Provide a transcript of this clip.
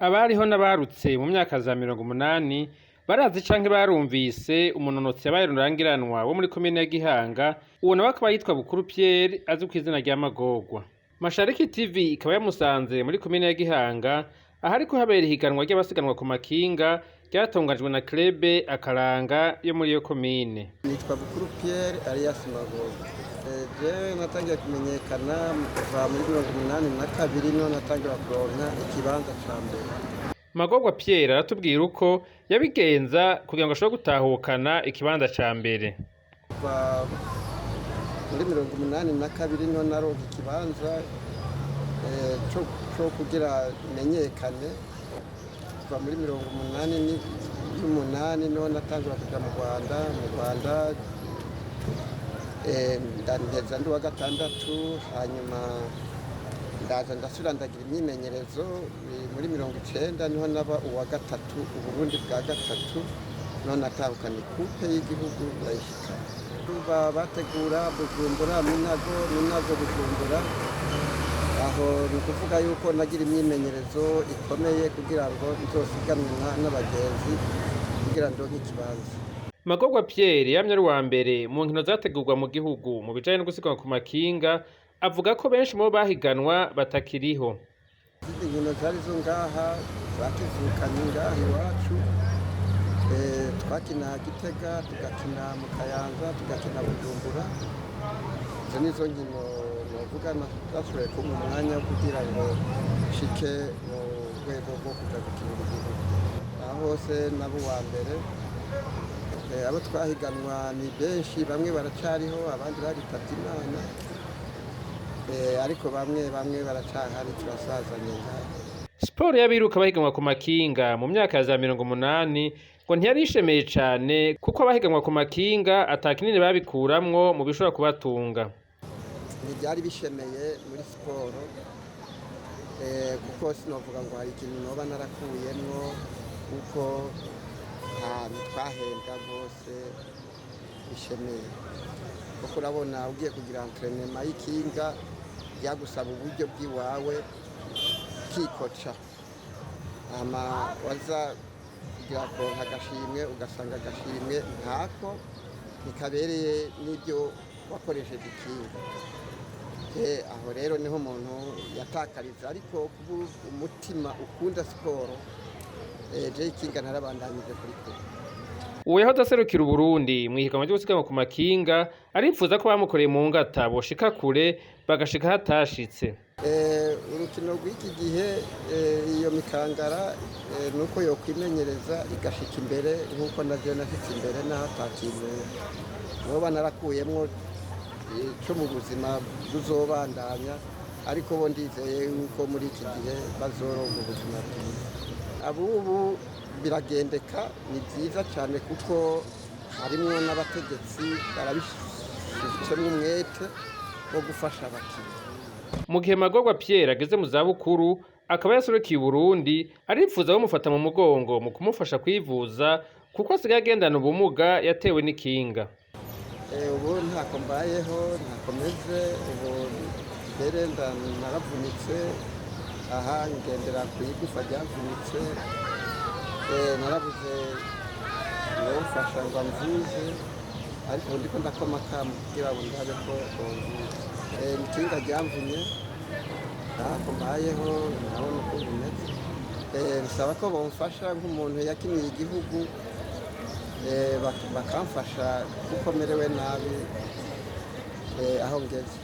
Abariho n'abarutse mu myaka za 80 barazi canke barumvise umunonotsi yabaye rurangiranwa wo muri komine ya Gihanga, uwo nawe akaba yitwa Bukuru Pierre azwi kw'izina rya Magorwa. Mashariki TV ikaba yamusanze muri komine ya Gihanga ahariko habera ihiganwa ry'abasiganwa ku makinga ryatunganijwe na Club Akaranga yo muri iyo komine. Nitwa Bukuru Pierre alias Magorwa. Jewe natangiye kumenyekana kuva muri 82 niho natangira kuronka ikibanza ca mbere. Magorwa Pierre aratubwira uko yabigenza kugira ngo ashobore gutahukana ikibanza ca mbere. Kuva muri 82 niho naronka ikibanza co kugira menyekane. Kuva muri 88 niho natangira kuja mu Rwanda ndaheza ndi wa gatandatu, hanyuma ndaza ndasubira ndagira imyimenyerezo muri 90 niho naba uwa gatatu, Uburundi bwa gatatu, niho natahukana ikupe y'igihugu ndayishika. Bategura Bujumbura, Minago Bujumbura, aho ni ukuvuga yuko nagira imyimenyerezo ikomeye kugira ngo nzosiganwa n'abagenzi kugira ndonke ikibanza. Magorwa Pierre yamye ari uwa mbere mu nkino zategurwa mu gihugu mu bijanye no gusiganwa ku makinga, avuga ko benshi mu bo bahiganwa batakiriho. Inkino zari zo ngaha batuvukanye ngaha iwacu, twakina Gitega, tugakina mu Kayanza, tugakina Bujumbura. Izo nizo nkino novuga nashoboye kumpa umwanya wo kugira ngo nshike mu rwego rwo kuja gukinira igihugu. Aho hose naba uwa mbere. Abo twahiganwa ni benshi, bamwe baracariho, abandi baritavye Imana, ariko bamwe baracahari, turasazanye ngaha. Siporo y'abiruka bahiganwa ku makinga mu myaka ya za 80 ngo ntiyari ishemeye cane kuko abahiganwa ku makinga ata kinini babikuramwo mu bishobora kubatunga. Ntivyari bishemeye muri siporo, kuko sinovuga ngo hari ikintu noba narakuyemwo, kuko twahembwa rwose bishemeye. Kuko urabona ugiye kugira entraînement y'ikinga byagusaba uburyo bw'iwawe kikoca, waza kugira kuronka agashimwe ugasanga agashimwe ntako ntikabereye n'ibyo wakoresheje ikinga. Aho rero niho umuntu yatakariza, ariko kuba umutima ukunda siporo, je ikinga narabandanyije kuri kure. Uwo yahoze aserukira Uburundi mw'ihiganwa ryo gusiganwa ku makinga aripfuza ko bamukoreye mu ngata boshika kure bagashika hatashitse. Urukino rw'iki gihe iyo mikangara nuko yokwimenyereza igashika imbere nk'uko navyo nashitse imbere, naho ata kintu noba narakuyemwo co mu buzima buzobandanya, ariko bo ndizeye yuko muri iki gihe bazoronka ubuzima bwiza. Abubu biragendeka, ni vyiza cane kuko harimwo n'abategetsi barabishizemwo umwete wo gufasha abakinyi. Mu gihe Magorwa Pierre ageze mu zabukuru akaba yaserukiye Uburundi, aripfuza bamufata mu mugongo mu kumufasha kwivuza kuko asigaye agendana ubumuga yatewe n'ikinga. Ubu ntako mbayeho, ntako meze, ubu mbere naravunitse, aha ngendera kw'igufa ryavunitse, narabuze uwomfasha ngo amvuze, ariko ubu ndiko ndakoma akamu kugira ngo ndabe ko bomvuza. Ikinga ryamvunye, ntako mbayeho, ndabona uko bimeze. Bisaba ko bomfasha nk'umuntu yakiniye igihugu, bakamfasha kuko merewe nabi aho ngeze.